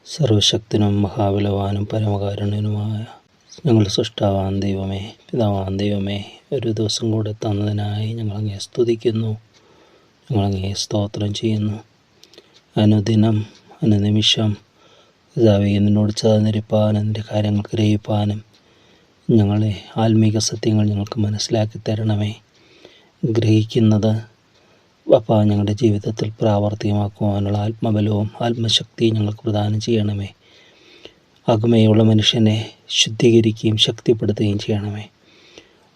സർവശക്തനും മഹാബലവാനും പരമകാരുണ്യനുമായ ഞങ്ങളുടെ സൃഷ്ടാവാൻ ദൈവമേ, പിതാവാൻ ദൈവമേ, ഒരു ദിവസം കൂടെ തന്നതിനായി ഞങ്ങളങ്ങേ സ്തുതിക്കുന്നു, ഞങ്ങളങ്ങേ സ്തോത്രം ചെയ്യുന്നു. അനുദിനം അനുനിമിഷം പിതാവേ, നിന്നോട് ചേർന്നിരിപ്പാനും നിൻ്റെ കാര്യങ്ങൾ ഗ്രഹിപ്പാനും ഞങ്ങളെ ആത്മീക സത്യങ്ങൾ ഞങ്ങൾക്ക് മനസ്സിലാക്കി തരണമേ. ഗ്രഹിക്കുന്നത് അപ്പോൾ ഞങ്ങളുടെ ജീവിതത്തിൽ പ്രാവർത്തികമാക്കുവാനുള്ള ആത്മബലവും ആത്മശക്തിയും ഞങ്ങൾക്ക് പ്രദാനം ചെയ്യണമേ. അകമയുള്ള മനുഷ്യനെ ശുദ്ധീകരിക്കുകയും ശക്തിപ്പെടുത്തുകയും ചെയ്യണമേ.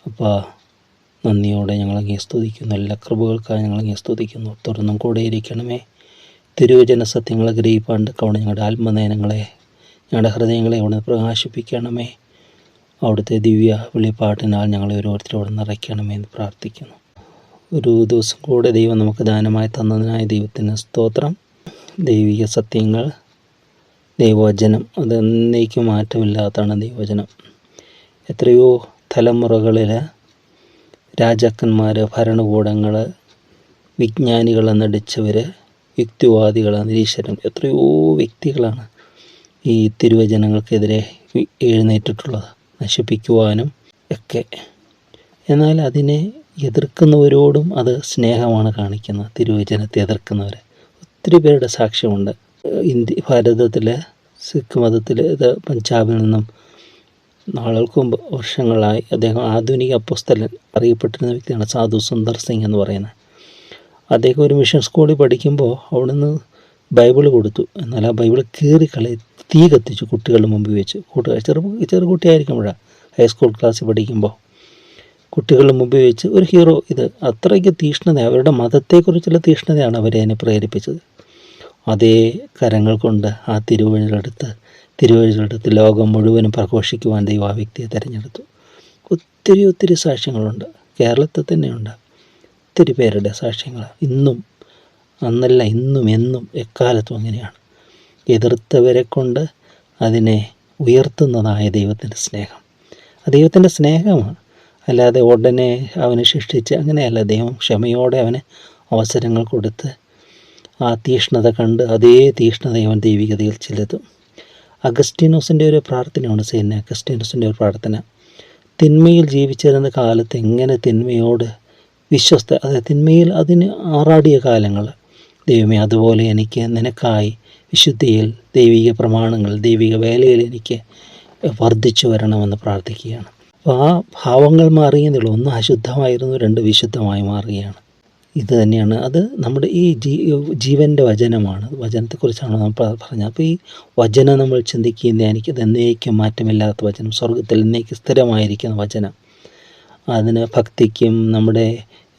അപ്പോൾ നന്ദിയോടെ ഞങ്ങളങ്ങേ സ്തുതിക്കുന്നു. എല്ലാ കൃപകൾക്കായി ഞങ്ങളങ്ങേ സ്തുതിക്കുന്നു. തുറന്നും കൂടെ ഇരിക്കണമേ. തിരുവചന സത്യങ്ങളെ ഗ്രഹിപ്പാണ്ട് അവിടെ ഞങ്ങളുടെ ആത്മനയനങ്ങളെ, ഞങ്ങളുടെ ഹൃദയങ്ങളെ അവിടെ പ്രകാശിപ്പിക്കണമേ. അവിടുത്തെ ദിവ്യ വെളിപ്പാട്ടിനാൽ ഞങ്ങളെ ഓരോരുത്തരോട് നിറയ്ക്കണമേ എന്ന് പ്രാർത്ഥിക്കുന്നു. ഒരു ദിവസം കൂടെ ദൈവം നമുക്ക് ദാനമായി തന്നതിനായി ദൈവത്തിന് സ്തോത്രം. ദൈവിക സത്യങ്ങൾ, ദൈവവചനം, അത് എന്നേക്കും മാറ്റമില്ലാത്തതാണ് ദൈവവചനം. എത്രയോ തലമുറകളിൽ രാജാക്കന്മാർ, ഭരണകൂടങ്ങൾ, വിജ്ഞാനികൾ നടിച്ചവർ, യുക്തിവാദികൾ, നിരീശ്വരൻ, എത്രയോ വ്യക്തികളാണ് ഈ തിരുവചനങ്ങൾക്കെതിരെ എഴുന്നേറ്റിട്ടുള്ളത്, നശിപ്പിക്കുവാനും ഒക്കെ. എന്നാൽ അതിനെ എതിർക്കുന്നവരോടും അത് സ്നേഹമാണ് കാണിക്കുന്നത്. തിരുവചനത്തെ എതിർക്കുന്നവർ ഒത്തിരി പേരുടെ സാക്ഷ്യമുണ്ട്. ഭാരതത്തിൽ സിഖ് മതത്തിൽ, ഇത് പഞ്ചാബിൽ നിന്നും നാളുകൾക്ക് മുമ്പ്, വർഷങ്ങളായി അദ്ദേഹം ആധുനിക അപ്പോസ്തലൻ അറിയപ്പെട്ടിരുന്ന വ്യക്തിയാണ്, സാധു സുന്ദർ സിംഗ് എന്ന് പറയുന്നത്. അദ്ദേഹം ഒരു മിഷൻ സ്കൂളിൽ പഠിക്കുമ്പോൾ അവിടെ നിന്ന് ബൈബിൾ കൊടുത്തു. എന്നാൽ ആ ബൈബിൾ തീ കത്തിച്ചു കുട്ടികളുടെ മുമ്പിൽ വെച്ച്. ചെറുകുട്ടിയായിരിക്കുമ്പോഴാണ്, ഹൈസ്കൂൾ ക്ലാസ്സിൽ പഠിക്കുമ്പോൾ കുട്ടികളുടെ മുമ്പിൽ വെച്ച് ഒരു ഹീറോ. ഇത് അത്രയ്ക്ക് തീഷ്ണത, അവരുടെ മതത്തെക്കുറിച്ചുള്ള തീഷ്ണതയാണ് അവരെ അതിനെ പ്രേരിപ്പിച്ചത്. അതേ കരങ്ങൾ കൊണ്ട് ആ തിരുവഴുകളെടുത്ത് ലോകം മുഴുവനും പ്രഘോഷിക്കുവാൻ ദൈവം ആ വ്യക്തിയെ തിരഞ്ഞെടുത്തു. ഒത്തിരി സാക്ഷ്യങ്ങളുണ്ട്, കേരളത്തിൽ തന്നെയുണ്ട് ഒത്തിരി പേരുടെ സാക്ഷ്യങ്ങൾ. ഇന്നും, അന്നല്ല ഇന്നും, എന്നും എക്കാലത്തും അങ്ങനെയാണ്. എതിർത്തവരെ കൊണ്ട് അതിനെ ഉയർത്തുന്നതായ ദൈവത്തിൻ്റെ സ്നേഹം, ദൈവത്തിൻ്റെ സ്നേഹമാണ്. അല്ലാതെ ഉടനെ അവനെ ശിക്ഷിച്ച് അങ്ങനെയല്ല. ദൈവം ക്ഷമയോടെ അവന് അവസരങ്ങൾ കൊടുത്ത് ആ തീഷ്ണത കണ്ട് അതേ തീഷ്ണത അവൻ ദൈവികതയിൽ ചെലുത്തും. അഗസ്റ്റീനോസിൻ്റെ ഒരു പ്രാർത്ഥനയാണ്, സെയിൻറ്റ് അഗസ്റ്റീനോസിൻ്റെ ഒരു പ്രാർത്ഥന. തിന്മയിൽ ജീവിച്ചിരുന്ന കാലത്ത് എങ്ങനെ തിന്മയോട് അതായത് തിന്മയിൽ അതിന് ആറാടിയ കാലങ്ങൾ, ദൈവമേ അതുപോലെ എനിക്ക് നിനക്കായി വിശുദ്ധിയിൽ, ദൈവിക പ്രമാണങ്ങൾ, ദൈവിക വേലയിൽ എനിക്ക് വർദ്ധിച്ചു വരണമെന്ന് പ്രാർത്ഥിക്കുകയാണ്. അപ്പോൾ ആ ഭാവങ്ങൾ മാറിയെന്നുള്ളൂ. ഒന്ന് അശുദ്ധമായിരുന്നു, രണ്ട് വിശുദ്ധമായി മാറുകയാണ്. ഇത് തന്നെയാണ് അത് നമ്മുടെ ഈ ജീവൻ്റെ വചനമാണ്. വചനത്തെക്കുറിച്ചാണ് നമ്മൾ പറഞ്ഞത്. അപ്പോൾ ഈ വചനം നമ്മൾ ചിന്തിക്കുന്ന, എനിക്കത് എന്നേക്കും മാറ്റമില്ലാത്ത വചനം, സ്വർഗത്തിൽ എന്നേക്കും സ്ഥിരമായിരിക്കുന്ന വചനം, അതിന് ഭക്തിക്കും നമ്മുടെ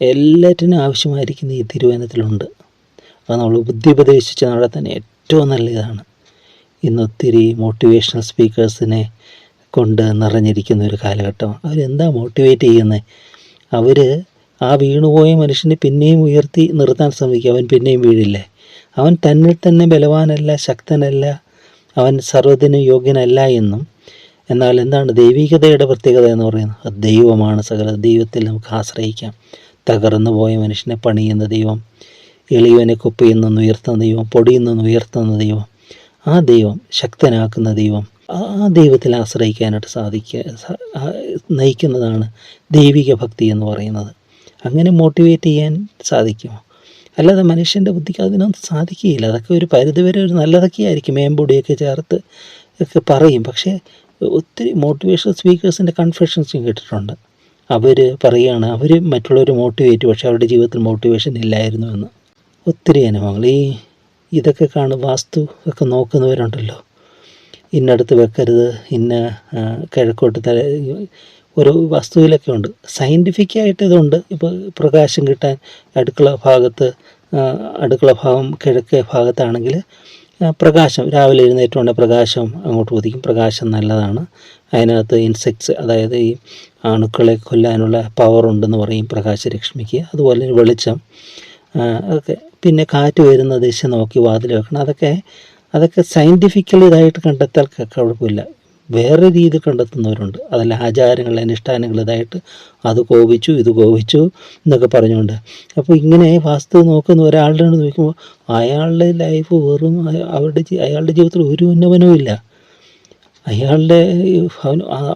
എല്ലാറ്റിനും ആവശ്യമായിരിക്കുന്ന ഈ തിരുവചനത്തിലുണ്ട്. അത് നമ്മൾ ബുദ്ധി ഉപദേശിച്ച് നടത്താൻ ഏറ്റവും നല്ല ഇതാണ്. ഇന്നൊത്തിരി മോട്ടിവേഷണൽ സ്പീക്കേഴ്സിനെ കൊണ്ട് നിറഞ്ഞിരിക്കുന്ന ഒരു കാലഘട്ടം. അവരെന്താ മോട്ടിവേറ്റ് ചെയ്യുന്നത്? അവർ ആ വീണുപോയ മനുഷ്യനെ പിന്നെയും ഉയർത്തി നിർത്താൻ ശ്രമിക്കുക. അവൻ പിന്നെയും വീഴില്ലേ? അവൻ തന്നിൽ തന്നെ ബലവാനല്ല, ശക്തനല്ല, അവൻ സർവ്വതിനും യോഗ്യനല്ല എന്നും. എന്നാൽ എന്താണ് ദൈവികതയുടെ പ്രത്യേകത എന്ന് പറയുന്നത്? അത് ദൈവമാണ് സകല. ദൈവത്തിൽ നമുക്ക് ആശ്രയിക്കാം. തകർന്നു പോയ മനുഷ്യനെ പണിയുന്ന ദൈവം, എളിയവനെ കുപ്പയിൽ നിന്ന് ഉയർത്തുന്ന ദൈവം, പൊടിയിൽ നിന്ന് ഉയർത്തുന്ന ദൈവം, ആ ദൈവം ശക്തനാക്കുന്ന ദൈവം, ആ ദൈവത്തിൽ ആശ്രയിക്കാനായിട്ട് നയിക്കുന്നതാണ് ദൈവിക ഭക്തി എന്ന് പറയുന്നത്. അങ്ങനെ മോട്ടിവേറ്റ് ചെയ്യാൻ സാധിക്കുമോ? അല്ലാതെ മനുഷ്യൻ്റെ ബുദ്ധിക്ക് അതിനൊന്നും സാധിക്കുകയില്ല. അതൊക്കെ ഒരു പരിധിവരെ ഒരു നല്ലതൊക്കെ ആയിരിക്കും, മേമ്പൊടിയൊക്കെ ചേർത്ത് ഒക്കെ പറയും. പക്ഷേ ഒത്തിരി മോട്ടിവേഷണൽ സ്പീക്കേഴ്സിൻ്റെ കൺഫെഷൻസും കേട്ടിട്ടുണ്ട്. അവർ പറയുകയാണ് അവർ മറ്റുള്ളവർ മോട്ടിവേറ്റ്, പക്ഷേ അവരുടെ ജീവിതത്തിൽ മോട്ടിവേഷൻ ഇല്ലായിരുന്നു എന്ന്. ഒത്തിരി അനുഭവങ്ങൾ. ഇതൊക്കെ വാസ്തു ഒക്കെ നോക്കുന്നവരുണ്ടല്ലോ, ഇന്നടുത്ത് വെക്കരുത്, ഇന്ന കിഴക്കോട്ട് ഓരോ വസ്തുവിലൊക്കെ ഉണ്ട്. സയൻറ്റിഫിക്കായിട്ട് ഇതുണ്ട്. ഇപ്പോൾ പ്രകാശം കിട്ടാൻ അടുക്കള ഭാഗം കിഴക്കേ ഭാഗത്താണെങ്കിൽ പ്രകാശം, രാവിലെ എഴുന്നേറ്റുകൊണ്ട് പ്രകാശം അങ്ങോട്ട് ഉദിക്കും. പ്രകാശം നല്ലതാണ്. അതിനകത്ത് ഇൻസെക്ട്സ്, അതായത് ഈ അണുക്കളെ കൊല്ലാനുള്ള പവറുണ്ടെന്ന് പറയും പ്രകാശരശ്മിക്ക്. അതുപോലെ വെളിച്ചം ഒക്കെ. പിന്നെ കാറ്റ് വരുന്ന ദിശ നോക്കി വാതിൽ വെക്കണം. അതൊക്കെ സയൻറ്റിഫിക്കലി ഇതായിട്ട് കണ്ടെത്താൽ കുഴപ്പമില്ല. വേറെ രീതി കണ്ടെത്തുന്നവരുണ്ട്. അതല്ല ആചാരങ്ങൾ അനുഷ്ഠാനങ്ങൾ ഇതായിട്ട് അത് കോപിച്ചു ഇത് കോപിച്ചു എന്നൊക്കെ പറഞ്ഞുകൊണ്ട്. അപ്പോൾ ഇങ്ങനെ വാസ്തു നോക്കുന്ന ഒരാളുടെ നോക്കുമ്പോൾ അയാളുടെ ലൈഫ് വെറും അയാളുടെ ജീവിതത്തിൽ ഒരു ഉന്നമനവും ഇല്ല. അയാളുടെ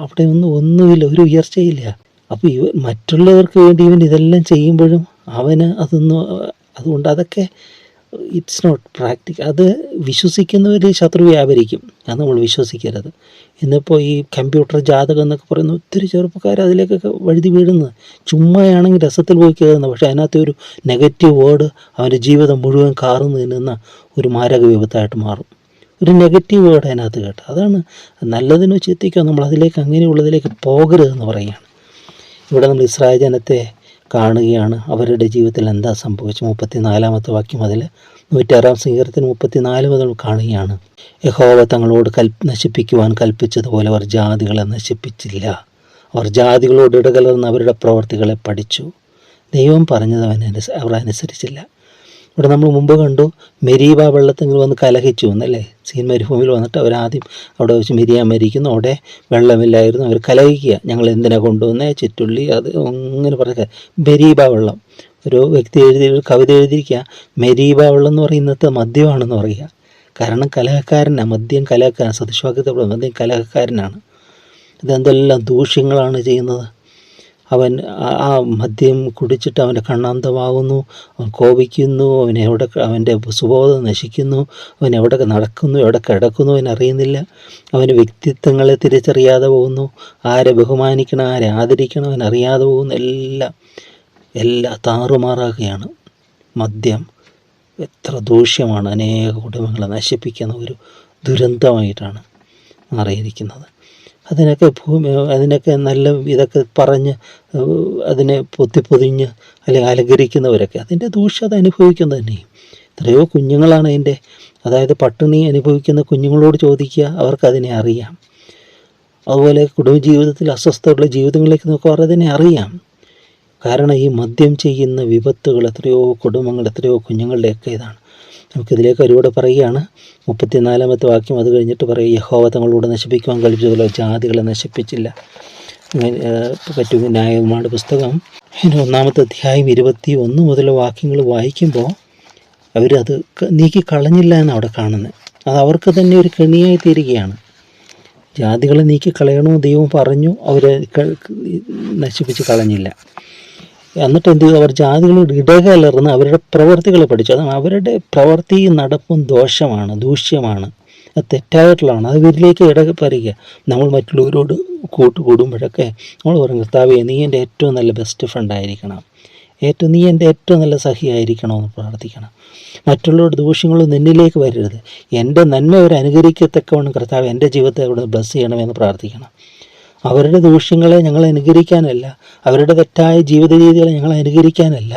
അവിടെ ഒന്നുമില്ല, ഒരു ഉയർച്ചയില്ല. അപ്പോൾ മറ്റുള്ളവർക്ക് വേണ്ടി ഇവൻ ഇതെല്ലാം ചെയ്യുമ്പോഴും അവന് അതുകൊണ്ട് അതൊക്കെ ഇറ്റ്സ് നോട്ട് പ്രാക്ടിക്കൽ. അത് വിശ്വസിക്കുന്നവർ ശത്രു വ്യാപരിക്കും, അത് നമ്മൾ വിശ്വസിക്കരുത്. ഇന്നിപ്പോൾ ഈ കമ്പ്യൂട്ടർ ജാതകം എന്നൊക്കെ പറയുന്ന ഒത്തിരി ചെറുപ്പക്കാർ അതിലേക്കൊക്കെ വഴുതി വീഴുന്നത്. ചുമ്മായാണെങ്കിൽ രസത്തിൽ പോയി കയറുന്നത്, പക്ഷേ അതിനകത്ത് ഒരു നെഗറ്റീവ് വേർഡ് അവൻ്റെ ജീവിതം മുഴുവൻ കാർന്നു നിന്നുന്ന ഒരു മാരക വിപത്തായിട്ട് മാറും. ഒരു നെഗറ്റീവ് വേർഡ് അതിനകത്ത് കേട്ടോ. അതാണ് നല്ലതിനോ ചിന്തിക്കുക, നമ്മൾ അതിലേക്ക് അങ്ങനെയുള്ളതിലേക്ക് പോകരുതെന്ന് പറയുകയാണ്. ഇവിടെ നമ്മൾ ഇസ്രായേൽ ജനത്തെ കാണുകയാണ്. അവരുടെ ജീവിതത്തിൽ എന്താ സംഭവിച്ചു. 34-ാമത്തെ വാക്യം മുതൽ 106-ാം സങ്കീർത്തനം 34 മുതൽ കാണുകയാണ്. യഹോവ തങ്ങളോട് നശിപ്പിക്കുവാൻ കൽപ്പിച്ചതുപോലെ അവർ ജാതികളെ നശിപ്പിച്ചില്ല. അവർ ജാതികളോട് ഇടകലർന്ന് അവരുടെ പ്രവർത്തികളെ പഠിച്ചു. ദൈവം പറഞ്ഞത് അവർ അനുസരിച്ചില്ല. ഇവിടെ നമ്മൾ മുമ്പ് കണ്ടു, മെരീബ വെള്ളത്തിൽ വന്ന് കലഹിച്ചു എന്നല്ലേ. സീൻ മരുഭൂമിയിൽ വന്നിട്ട് അവരാദ്യം അവിടെ വെച്ച് മിരിയാൻ മരിക്കുന്നു. അവിടെ വെള്ളമില്ലായിരുന്നു, അവർ കലഹിക്കുക. ഞങ്ങൾ എന്തിനാ കൊണ്ടുവന്നേ, ചുറ്റുള്ളി അത് അങ്ങനെ പറഞ്ഞ മെരീബ വെള്ളം. ഒരു വ്യക്തി ഒരു കവിത എഴുതിയിരിക്കുക, മെരീബ വെള്ളം എന്ന് പറയുന്നത് മദ്യമാണെന്ന് പറയുക. കാരണം കലഹക്കാരനാണ്, മദ്യം കലഹക്കാരൻ, സദൃശവാക്യത്തെ മദ്യം കലഹക്കാരനാണ്. ഇതെന്തെല്ലാം ദൂഷ്യങ്ങളാണ് ചെയ്യുന്നത്. അവൻ ആ മദ്യം കുടിച്ചിട്ട് അവൻ്റെ കണ്ണാന്തമാകുന്നു, അവൻ കോപിക്കുന്നു, അവൻ്റെ സുബോധം നശിക്കുന്നു, അവൻ എവിടെ നടക്കുന്നു എവിടെ കിടക്കുന്നു അവനറിയുന്നില്ല, അവന് വ്യക്തിത്വങ്ങളെ തിരിച്ചറിയാതെ പോകുന്നു, ആരെ ബഹുമാനിക്കണം ആരെ ആദരിക്കണം അവനറിയാതെ പോകുന്നു, എല്ലാം താറുമാറാകുകയാണ്. മദ്യം എത്ര ദൂഷ്യമാണ്, അനേക കുടുംബങ്ങളെ നശിപ്പിക്കുന്ന ഒരു ദുരന്തമായിട്ടാണ് മാറിയിരിക്കുന്നത്. അതിനൊക്കെ നല്ല ഇതൊക്കെ പറഞ്ഞ് അതിനെ പൊതിഞ്ഞ് അല്ലെങ്കിൽ അലങ്കരിക്കുന്നവരൊക്കെ അതിൻ്റെ ദൂഷ്യത അനുഭവിക്കുന്നത് തന്നെയും. എത്രയോ കുഞ്ഞുങ്ങളാണ് അതായത് പട്ടിണി അനുഭവിക്കുന്ന കുഞ്ഞുങ്ങളോട് ചോദിക്കുക, അവർക്കതിനെ അറിയാം. അതുപോലെ കുടുംബജീവിതത്തിൽ അസ്വസ്ഥതയുള്ള ജീവിതങ്ങളിലേക്ക് നോക്കുക, അതിനെ അറിയാം. കാരണം ഈ മദ്യം ചെയ്യുന്ന വിപത്തുകൾ എത്രയോ കുടുംബങ്ങൾ, എത്രയോ കുഞ്ഞുങ്ങളുടെയൊക്കെ ഇതാണ്. നമുക്കിതിലേക്ക് ഒരുപാട് പറയുകയാണ്. 34-ാമത്തെ വാക്യം അത് കഴിഞ്ഞിട്ട് പറയും, യഹോവ തങ്ങളോട് നശിപ്പിക്കുവാൻ കൽപ്പിച്ചതുപോലെ ജാതികളെ നശിപ്പിച്ചില്ല. പറ്റും ന്യായവുമാണ് പുസ്തകം 1-ാമത്തെ അധ്യായം 21 മുതൽ വാക്യങ്ങൾ വായിക്കുമ്പോൾ അവരത് നീക്കി കളഞ്ഞില്ല എന്ന് അവിടെ കാണുന്നത്. അത് അവർക്ക് തന്നെ ഒരു കെണിയായി തീരുകയാണ്. ജാതികളെ നീക്കി കളയണമെന്ന് ദൈവം പറഞ്ഞു, അവരെ നശിപ്പിച്ച് കളഞ്ഞില്ല. എന്നിട്ട് എന്ത് ചെയ്തു, അവർ ജാതികളോട് ഇടകലർന്ന് അവരുടെ പ്രവർത്തികളെ പഠിച്ചു. അതാണ് അവരുടെ പ്രവൃത്തി നടപ്പും ദൂഷ്യമാണ്, അത് തെറ്റായിട്ടുള്ളതാണ്. അത് ഇവരിലേക്ക് ഇടപെടുക. നമ്മൾ മറ്റുള്ളവരോട് കൂട്ടുകൂടുമ്പോഴൊക്കെ നമ്മൾ പറയും, കർത്താവേ നീ എൻ്റെ ഏറ്റവും നല്ല ബെസ്റ്റ് ഫ്രണ്ട് ആയിരിക്കണം, നീ എൻ്റെ ഏറ്റവും നല്ല സഹിയായിരിക്കണമെന്ന് പ്രാർത്ഥിക്കണം. മറ്റുള്ളവരുടെ ദൂഷ്യങ്ങളൊന്നും എന്നിലേക്ക് വരരുത്, എൻ്റെ നന്മ അവർ അനുകരിക്കത്തക്കവണ്ണം കർത്താവ് എൻ്റെ ജീവിതത്തെ അവിടെ ബ്ലസ് ചെയ്യണമെന്ന് പ്രാർത്ഥിക്കണം. അവരുടെ ദൂഷ്യങ്ങളെ ഞങ്ങൾ അനുകരിക്കാനല്ല, അവരുടെ തെറ്റായ ജീവിത രീതികളെ ഞങ്ങൾ അനുകരിക്കാനല്ല,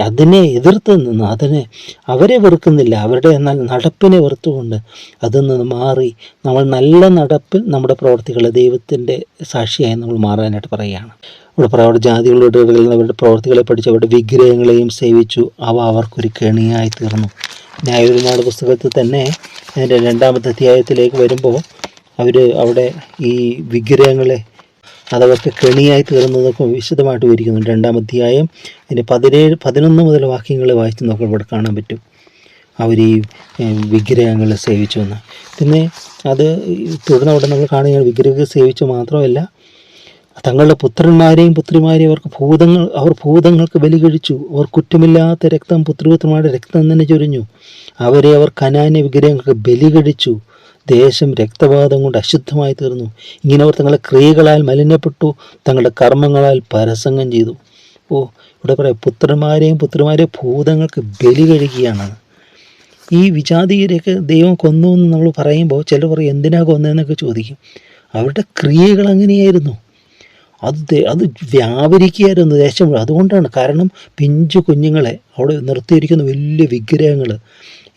അതിനെ എതിർത്ത് നിന്ന് അവരെ വെറുക്കുന്നില്ല, അവരുടെ എന്നാൽ നടപ്പിനെ വെറുത്തുകൊണ്ട് അതിൽ നിന്ന് മാറി നമ്മൾ നല്ല നടപ്പിൽ നമ്മുടെ പ്രവർത്തികളെ ദൈവത്തിൻ്റെ സാക്ഷിയായി നമ്മൾ മാറാനായിട്ട് പറയുകയാണ്. ഇവിടെ ജാതികളുടെ ഇടകളിൽ അവരുടെ പ്രവർത്തികളെ പഠിച്ച് അവരുടെ വിഗ്രഹങ്ങളെയും സേവിച്ചു, അവ അവർക്കൊരു കെണിയായി തീർന്നു. ന്യായവിധിയുടെ പുസ്തകത്തിൽ തന്നെ അതിൻ്റെ 2-ാമത്തെ അധ്യായത്തിലേക്ക് വരുമ്പോൾ അവിടെ ഈ വിഗ്രഹങ്ങളെ അതവർക്ക് കെണിയായി തീർന്നതൊക്കെ വിശദമായിട്ട് വിവരിക്കുന്നു. 2-ാം അധ്യായം അതിൻ്റെ 17-11 മുതൽ വാക്യങ്ങൾ വായിച്ച് നോക്കുമ്പോൾ ഇവിടെ കാണാൻ പറ്റും അവർ ഈ വിഗ്രഹങ്ങളെ സേവിച്ചു എന്ന്. പിന്നെ അത് തുടർന്ന് അവിടെ നമ്മൾ കാണുകയാണ്, വിഗ്രഹത്തെ സേവിച്ചു മാത്രമല്ല തങ്ങളുടെ പുത്രന്മാരെയും പുത്രിമാരെയും അവർ ഭൂതങ്ങൾക്ക് ബലി കഴിച്ചു. അവർ കുറ്റമില്ലാത്ത രക്തം പുത്രപുത്രന്മാരുടെ രക്തം തന്നെ ചൊരിഞ്ഞു. അവരെ അവർ കനാന്യ വിഗ്രഹങ്ങൾക്ക് ബലി കഴിച്ചു. ദേശം രക്തപാതം കൊണ്ട് അശുദ്ധമായി തീർന്നു. ഇങ്ങനെ അവർ തങ്ങളുടെ ക്രിയകളാൽ മലിനപ്പെട്ടു, തങ്ങളുടെ കർമ്മങ്ങളാൽ പരസംഗം ചെയ്തു. ഇവിടെ പറയാം, പുത്രന്മാരെയും ഭൂതങ്ങൾക്ക് ബലി കഴിക്കുകയാണ്. ഈ വിജാതീയരെയൊക്കെ ദൈവം കൊന്നു എന്ന് നമ്മൾ പറയുമ്പോൾ ചിലർ പറയും എന്തിനാ കൊന്നതെന്നൊക്കെ ചോദിക്കും. അവരുടെ ക്രിയകൾ അങ്ങനെയായിരുന്നു. അത് വ്യാപരിക്കുകയായിരുന്നു ദേശം. അതുകൊണ്ടാണ്, കാരണം പിഞ്ചു കുഞ്ഞുങ്ങളെ അവിടെ നിർത്തിയിരിക്കുന്ന വലിയ വിഗ്രഹങ്ങൾ,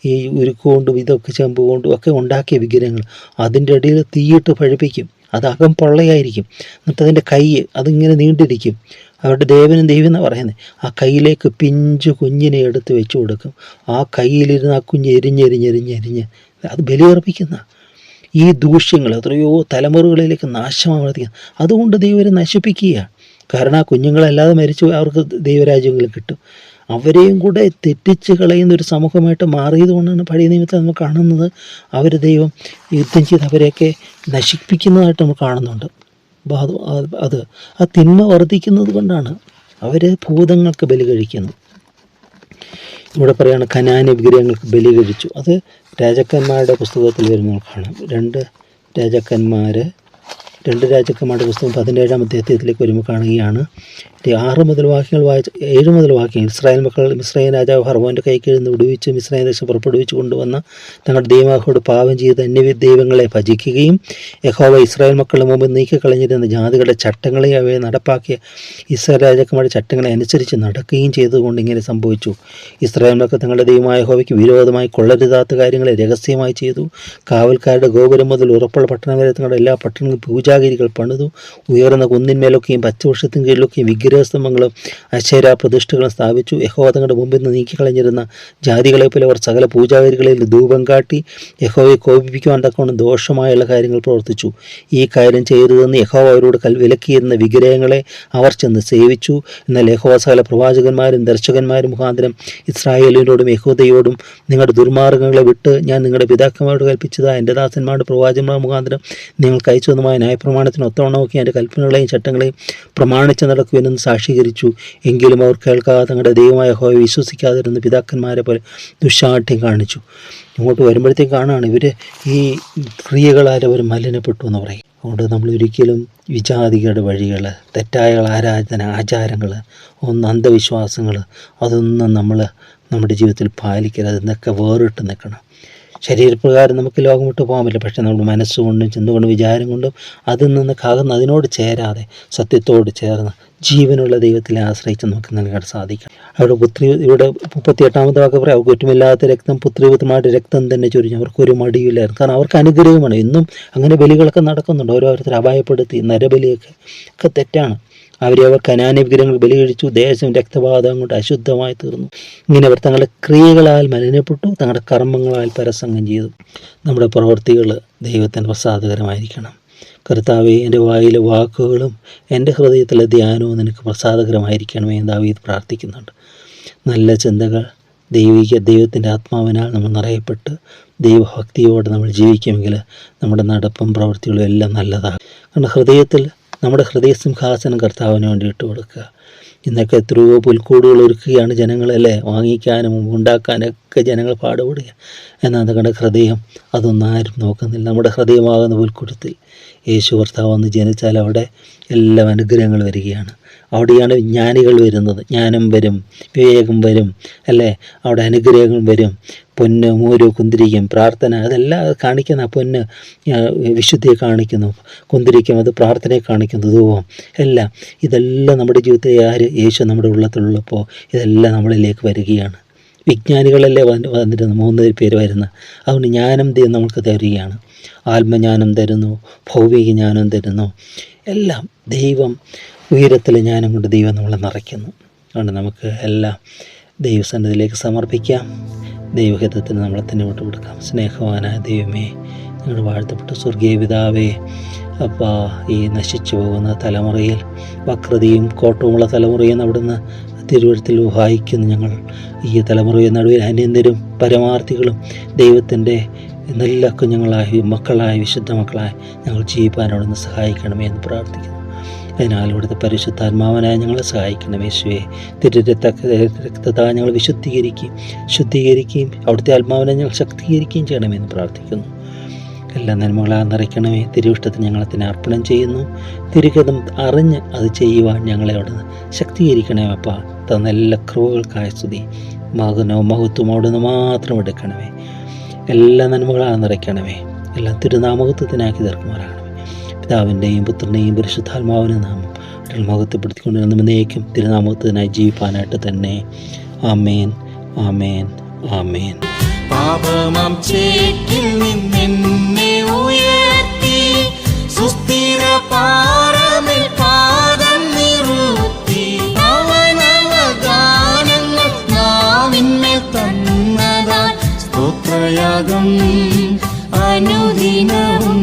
ഈ ഉരുക്കുകൊണ്ടും ഇതൊക്കെ ചെമ്പ് കൊണ്ടും ഒക്കെ ഉണ്ടാക്കിയ വിഗ്രഹങ്ങൾ, അതിൻ്റെ ഇടയിൽ തീയിട്ട് പഴിപ്പിക്കും. അത് അകം പൊള്ളയായിരിക്കും. എന്നിട്ട് അതിൻ്റെ കൈ അതിങ്ങനെ നീണ്ടിരിക്കും. അവരുടെ ദൈവം എന്നാണ് പറയുന്നത്. ആ കയ്യിലേക്ക് പിഞ്ചു കുഞ്ഞിനെ എടുത്ത് വെച്ച് കൊടുക്കും. ആ കയ്യിലിരുന്ന് ആ കുഞ്ഞ് എരിഞ്ഞ് അത് ബലിയർപ്പിക്കുന്ന ഈ ദൂഷ്യങ്ങൾ എത്രയോ തലമുറകളിലേക്ക് നാശമാവർത്തിക്കുന്നത്. അതുകൊണ്ട് ദൈവം അവരെ നശിപ്പിക്കുക. കാരണം ആ കുഞ്ഞുങ്ങളല്ലാതെ മരിച്ചു അവർക്ക് ദൈവരാജ്യങ്ങൾ കിട്ടും. അവരെയും കൂടെ തെറ്റിച്ച് കളയുന്ന ഒരു സമൂഹമായിട്ട് മാറിയത് കൊണ്ടാണ് പഴയ നിയമത്തിൽ നമ്മൾ കാണുന്നത്. അവർ ദൈവം യുദ്ധം ചെയ്ത് അവരെയൊക്കെ നശിപ്പിക്കുന്നതായിട്ട് നമ്മൾ കാണുന്നുണ്ട്. അപ്പോൾ അത് ആ തിന്മ വർദ്ധിക്കുന്നത് കൊണ്ടാണ് അവർ ഭൂതങ്ങൾക്ക് ബലി കഴിക്കുന്നു. ഇവിടെ പറയുകയാണ് കനാന്യ വിഗ്രഹങ്ങൾക്ക് ബലി കഴിച്ചു. അത് രാജാക്കന്മാരുടെ പുസ്തകത്തിൽ വരുമ്പോൾ കാണാം. രണ്ട് രാജാക്കന്മാരുടെ പുസ്തകം 17-ാം അധ്യായത്തിലേക്ക് വരുമ്പോൾ കാണുകയാണ് 7 മുതൽ വാക്യങ്ങൾ ഇസ്രായേൽ മക്കൾ മിസ്രയീം രാജാവ് ഫറവോൻ്റെ കൈക്കീഴിൽ നിന്ന് വിടുവിച്ച് മിസ്രയീം ദേശം പുറപ്പെടുവിച്ച് കൊണ്ടുവന്ന തങ്ങളുടെ ദൈവമാഹോട് പാപം ചെയ്ത് അന്യ ദൈവങ്ങളെ ഭജിക്കുകയും യഹോവ ഇസ്രായേൽ മക്കളുടെ മുമ്പ് നീക്കിക്കളഞ്ഞിരുന്ന ജാതികളുടെ ചട്ടങ്ങളെ അവയെ നടപ്പാക്കിയ ഇസ്രായേൽ രാജാക്കന്മാരുടെ ചട്ടങ്ങളെ അനുസരിച്ച് നടക്കുകയും ചെയ്തുകൊണ്ട് ഇങ്ങനെ സംഭവിച്ചു. ഇസ്രായേൽ മക്കൾ തങ്ങളുടെ ദൈവമായ യഹോവയ്ക്ക് വിരോധമായി കൊള്ളരുതാത്ത കാര്യങ്ങളെ രഹസ്യമായി ചെയ്തു. കാവൽക്കാരുടെ ഗോപുരം മുതൽ ഉറപ്പുള്ള പട്ടണം വരെ തങ്ങളുടെ എല്ലാ പട്ടണങ്ങളും പൂജാഗിരികൾ പണിതു. ഉയർന്ന കുന്നിന്മേലൊക്കെയും പച്ചവൃക്ഷത്തിന് കീഴിലൊക്കെയും വിഗ്രഹസ്തംഭങ്ങളും അശേരാ പ്രതിഷ്ഠകളും സ്ഥാപിച്ചു. യഹോവ തങ്ങളുടെ മുമ്പിൽ നിന്ന് നീക്കിക്കളഞ്ഞിരുന്ന ജാതികളെ പോലെ അവർ സകല പൂജാഗിരികളിൽ ധൂപം കാട്ടി യഹോവയെ കോപിപ്പിക്കുവാൻ തക്കവണ്ണം ദോഷമായുള്ള കാര്യങ്ങൾ പ്രവർത്തിച്ചു. ഈ കാര്യം ചെയ്തതെന്ന് യഹോവ അവരോട് വിലക്കിയിരുന്ന വിഗ്രഹങ്ങളെ അവർ ചെന്ന് സേവിച്ചു. എന്നാൽ യഹോവ സകല പ്രവാചകന്മാരും ദർശകന്മാരും മുഖാന്തരം ഇസ്രായേലിനോടും യഹൂദയോടും നിങ്ങളുടെ ദുർമാർഗ്ഗങ്ങളെ വിട്ട് ഞാൻ നിങ്ങളുടെ പിതാക്കന്മാരോട് കൽപ്പിച്ചതായ എൻ്റെ ദാസന്മാരുടെ പ്രവാചകന്മാർ മുഖാന്തരം നിങ്ങൾക്ക് അയച്ചു വന്നതുമായ ന്യായപ്രമാണത്തിന് ഒത്തവണ്ണമൊക്കെ എൻ്റെ കൽപ്പനകളെയും ചട്ടങ്ങളെയും പ്രമാണിച്ച് നടക്കുമെന്ന് സാക്ഷീകരിച്ചു. എങ്കിലും അവർ കേൾക്കാതെ തങ്ങളുടെ ദൈവമായ യഹോവയെ വിശ്വസിക്കാതിരുന്ന പിതാക്കന്മാരെ പോലെ ദുശ്ശാഠ്യം കാണിച്ചു. ഇങ്ങോട്ട് വരുമ്പോഴത്തേക്ക് കാണുകയാണ് ഇവർ ഈ ക്രിയകളാൽ അവർ മലിനപ്പെട്ടു എന്ന് പറയും. അതുകൊണ്ട് നമ്മൾ ഒരിക്കലും വിജാതികളുടെ വഴികൾ, തെറ്റായ ആചാരങ്ങൾ, അന്ധവിശ്വാസങ്ങൾ അതൊന്നും നമ്മൾ നമ്മുടെ ജീവിതത്തിൽ പാലിക്കരുത്. അതിന്നൊക്കെ വേറിട്ട് നിൽക്കണം. ശരീരപ്രകാരം നമുക്ക് ലോകം വിട്ട് പോകാൻ പറ്റില്ല. പക്ഷേ നമ്മുടെ മനസ്സുകൊണ്ടും ചിന്തകൊണ്ടും വിചാരം കൊണ്ടും അതിൽ നിന്ന് അതിനോട് ചേരാതെ സത്യത്തോട് ചേർന്ന് ജീവനുള്ള ദൈവത്തിലെ ആശ്രയിച്ച് നമുക്ക് നൽകാൻ സാധിക്കും. അവിടെ ഇവിടെ 38-ാമത്തെ വാക്ക് പറയാം, അവർക്ക് കുറ്റമില്ലാത്ത രക്തം പുത്രിപുത്രന്മാരുടെ രക്തം തന്നെ ചൊരിഞ്ഞു. അവർക്കൊരു മടിയില്ലായിരുന്നു. കാരണം അവർക്ക് അനുഗ്രഹമാണ്. ഇന്നും അങ്ങനെ ബലികളൊക്കെ നടക്കുന്നുണ്ട്. ഓരോരുത്തർ അപായപ്പെടുത്തി നരബലിയൊക്കെ തെറ്റാണ്. അവർ കനാന്യ വിഗ്രഹങ്ങൾ ബലി കഴിച്ചു. ദേശം രക്തപാതം കൊണ്ട് അശുദ്ധമായി തീർന്നു. ഇങ്ങനെ അവർ തങ്ങളുടെ ക്രിയകളാൽ മലിനപ്പെട്ടു, തങ്ങളുടെ കർമ്മങ്ങളാൽ പരസംഗം ചെയ്തു. നമ്മുടെ പ്രവൃത്തികൾ ദൈവത്തിന് പ്രസാദകരമായിരിക്കണം. കർത്താവേ, എൻ്റെ വായിലെ വാക്കുകളും എൻ്റെ ഹൃദയത്തിലെ ധ്യാനവും നിനക്ക് പ്രസാദകരമായിരിക്കണമേ എന്ന് ദാവീദ് പ്രാർത്ഥിക്കുന്നുണ്ട്. നല്ല ചിന്തകൾ ദൈവത്തിൻ്റെ ആത്മാവിനാൽ നമ്മൾ നിറയപ്പെട്ട് ദൈവഭക്തിയോടെ നമ്മൾ ജീവിക്കുമെങ്കിൽ നമ്മുടെ നടപ്പും പ്രവൃത്തികളും എല്ലാം നല്ലതാകും. കാരണം നമ്മുടെ ഹൃദയസിംഹാസനം കർത്താവിന് വേണ്ടി ഇട്ട് കൊടുക്കുക. ഇന്നൊക്കെ എത്രയോ പുൽക്കൂടുകൾ ഒരുക്കുകയാണ് ജനങ്ങളല്ലേ, വാങ്ങിക്കാനും ഉണ്ടാക്കാനൊക്കെ ജനങ്ങൾ പാടുപെടുക. എന്നാൽ നമ്മുടെ ഹൃദയം അതൊന്നും ആരും നോക്കുന്നില്ല. നമ്മുടെ ഹൃദയമാകുന്ന പുൽക്കൂടത്തിൽ യേശു കർത്താവ് വന്ന് ജനിച്ചാൽ അവിടെ എല്ലാം അനുഗ്രഹങ്ങൾ വരികയാണ്. അവിടെയാണ് ജ്ഞാനികൾ വരുന്നത്. ജ്ഞാനം വരും, വിവേകം വരും, അല്ലേ? അവിടെ അനുഗ്രഹങ്ങൾ വരും. പൊന്ന്, മൂര്, കുന്തിരിക്കം, പ്രാർത്ഥന, അതെല്ലാം കാണിക്കുന്ന. പൊന്ന് വിശുദ്ധിയെ കാണിക്കുന്നു, കുന്തിരിക്കം അത് പ്രാർത്ഥനയെ കാണിക്കുന്നു, ധൂപം എല്ലാം. ഇതെല്ലാം നമ്മുടെ ജീവിതത്തിൽ യേശു നമ്മുടെ ഉള്ളത്തിലുള്ളപ്പോൾ ഇതെല്ലാം നമ്മളിലേക്ക് വരികയാണ്. വിജ്ഞാനികളല്ലേ വന്നിരുന്നു, 3 പേര് വരുന്നത്. അതുകൊണ്ട് ജ്ഞാനം നമുക്ക് തരികയാണ്. ആത്മജ്ഞാനം തരുന്നു, ഭൗതിക ജ്ഞാനം തരുന്നു, എല്ലാം ദൈവം ഉയരത്തിലെ ജ്ഞാനം കൊണ്ട് ദൈവം നമ്മളെ നിറയ്ക്കുന്നു. അതുകൊണ്ട് നമുക്ക് എല്ലാം ദൈവസന്നിധിയിലേക്ക് സമർപ്പിക്കാം. ദൈവഹിതത്തിന് നമ്മളെ തന്നെ വിട്ടുകൊടുക്കാം. സ്നേഹവാനായ ദൈവമേ, ഞങ്ങളുടെ വാഴ്ത്തപ്പെട്ട സ്വർഗീയ പിതാവേ, അപ്പാ, ഈ നശിച്ചു പോകുന്ന തലമുറയിൽ വക്രതയും കോട്ടവുമുള്ള തലമുറയിൽ അവിടുന്ന് തിരുവഴുത്തിൽ വായിക്കുന്നു. ഞങ്ങൾ ഈ തലമുറയിൽ നടുവിൽ അന്യന്യരും പരമാർത്ഥികളും ദൈവത്തിൻ്റെ നല്ല കുഞ്ഞുങ്ങളായി മക്കളായി വിശുദ്ധ മക്കളായി ഞങ്ങൾ ജീവിക്കാൻ അവിടുന്ന് സഹായിക്കണമേ എന്ന് പ്രാർത്ഥിക്കുന്നു. അതിനാൽ ഇവിടുത്തെ പരിശുദ്ധാത്മാവനായി ഞങ്ങളെ സഹായിക്കണം യേശുവേ. രക്തത്താൽ ഞങ്ങൾ ശുദ്ധീകരിക്കുകയും അവിടുത്തെ ആത്മാവിനെ ഞങ്ങൾ ശക്തീകരിക്കുകയും ചെയ്യണമെന്ന് പ്രാർത്ഥിക്കുന്നു. എല്ലാ നന്മകളാൽ നിറയ്ക്കണമേ. തിരുവിഷ്ടത്തിന് ഞങ്ങളെ തന്നെ അർപ്പണം ചെയ്യുന്നു. തിരുഹിതം അറിഞ്ഞ് അത് ചെയ്യുവാൻ ഞങ്ങളെ അവിടുന്ന് ശക്തീകരിക്കണമേ. അപ്പം തന്ന എല്ലാ കൃപകൾക്കായ സ്തുതി, മകനവും മഹത്വം അവിടുന്ന് മാത്രം എടുക്കണമേ. എല്ലാ നന്മകളാൽ നിറയ്ക്കണമേ. എല്ലാം തിരുനാമഹത്വത്തിനാക്കി തീർക്കുമാറാകണമേ. പിതാവിൻ്റെയും പുത്രൻ്റെയും പരിശുദ്ധാത്മാവിൻ്റെ നാമം മഹത്വപ്പെടുത്തിക്കൊണ്ടിരുന്ന എന്നേക്കും തിരുനാമത്തിനായി ജീവിപ്പാനായിട്ട് തന്നെ. ആമേൻ, ആമേൻ, ആമേൻ. പാപമാം ചേറ്റിൽ നിന്നെന്നെ ഉയർത്തി സുസ്ഥിര പാറമേൽ പാദം നിറുത്തി അവനവഗാനങ്ങൾ നാവിന്മേൽ തന്നതാൽ സ്തോത്രയാഗം അനുദിനവും